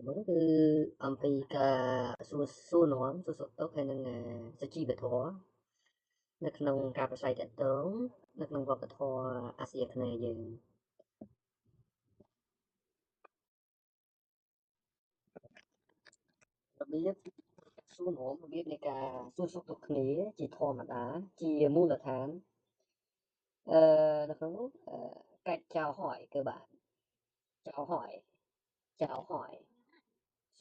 Mộtគឺអំពីការសួរនាំសួរសុខទុក្ខហើយនឹងសុជីវធម៌នៅក្នុងការប្រាស្រ័យទាក់ទងនៅក្នុងវប្បធម៌អាស៊ីអាគ្នេយ៍យើងរបៀបសួរនាំរបៀបនៃការសួរសុខទុក្ខគ្នាជាធម្មតាជាមូលដ្ឋាននៅក្នុងនោះcách chào hỏi cơ bản chào hỏi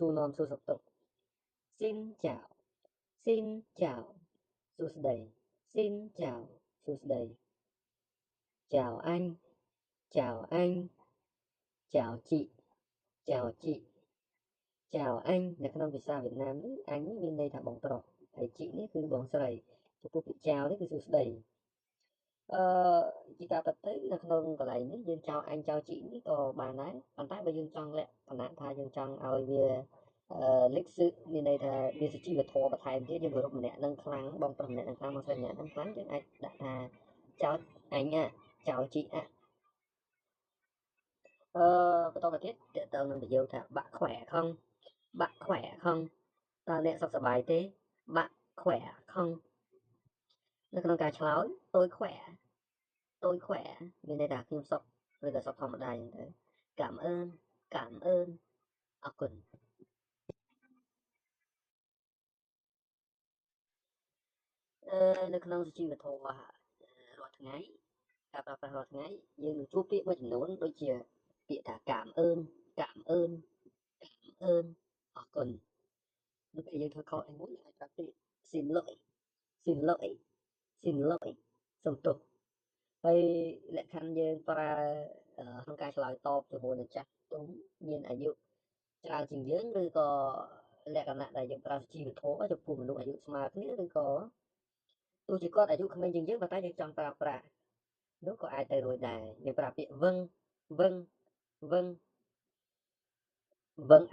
xu nom xu sục tục xin chào xu đầy xin chào xu đầy chào anh chào anh chào chị chào anh làក្នុងភាសាវៀតណាមនេះអញមានន័យថាបងប្រុសហើយchịនេះគឺបងស្រីចំពោះពាក្យ chào នេះគឺសួស្តីជាការពិតទៅនៅក្នុងកន្លែងនេះយើងចោលអញចោលchịនេះក៏បានដែរប៉ុន្តែបើយើងចង់លក្ខណៈថាយើងចង់ឲ្យវាលេខសឹកមានន័យថាវាសុជីវធម៌បន្ថែមទៀតយើងគោរពម្នាក់នឹងខ្លាំងបងប្រុសម្នាក់នឹងខ្លាំងបងស្រីម្នាក់នឹងខ្លាំងយើងអាចដាក់ថាចោលអញចោលchịបន្តមកទៀតតើតើនឹងប្រយោគថាបាក់ខ្វែខឹងតើអ្នកសុខសប្បាយទេបាក់ខ្វែខឹងនៅក្នុងការឆ្លើយtôi khỏeមានន័យថាខ្ញុំសុខឬក៏សុខធម្មតាអញ្ចឹងទៅcảm ơnអរគុណនៅក្នុងសុជីវធម៌រាល់ថ្ងៃការប្រើប្រាស់រាល់ថ្ងៃយើងនឹងជួបពាក្យមួយចំនួនដូចជាពាក្យថាcảm ơnអរគុណនៅពេលយើងធ្វើខុសអីមួយយើងអាចប្រើពាក្យ xin lỗi xin lỗi xin lỗi សុំទោសហើយលក្ខខណ្ឌយើងប្រើក្នុងការឆ្លើយតបជាមួយនឹងចាស់ទុំមានអាយុច្រើនជាងយើងឬក៏លក្ខណៈដែលយើងប្រើសុជីវធម៌ចំពោះមនុស្សអាយុស្មើគ្នាឬក៏ទោះជាគាត់អាយុក្មេងជាងយើងប៉ុន្តែយើងចង់ប្រើប្រាស់នោះក៏អាចទៅរួចដែរយើងប្រើពាក្យវឹង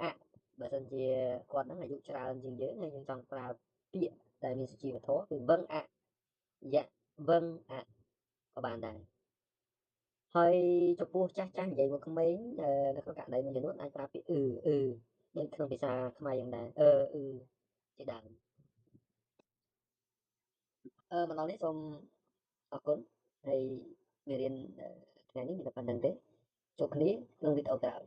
អាក់បើសិនជាគាត់ហ្នឹងអាយុច្រើនជាងយើងហើយយើងចង់ប្រើពាក្យដែលមានសុជីវធម៌គឺវឹងអាក់វឹងអាក់ក៏បានដែរហើយចំពោះចាស់និយាយមកក្មេងនៅក្នុងករណីមួយចំនួនអាចប្រើពាក្យដូចក្នុងភាសាខ្មែរយ៉ាងដែរជាដើមមកដល់នេះសូមអរគុណហើយមេរៀនថ្ងៃនេះមានតែប៉ុណ្្នឹងទេជួបគ្នាក្នុងវីដេអូក្រោយ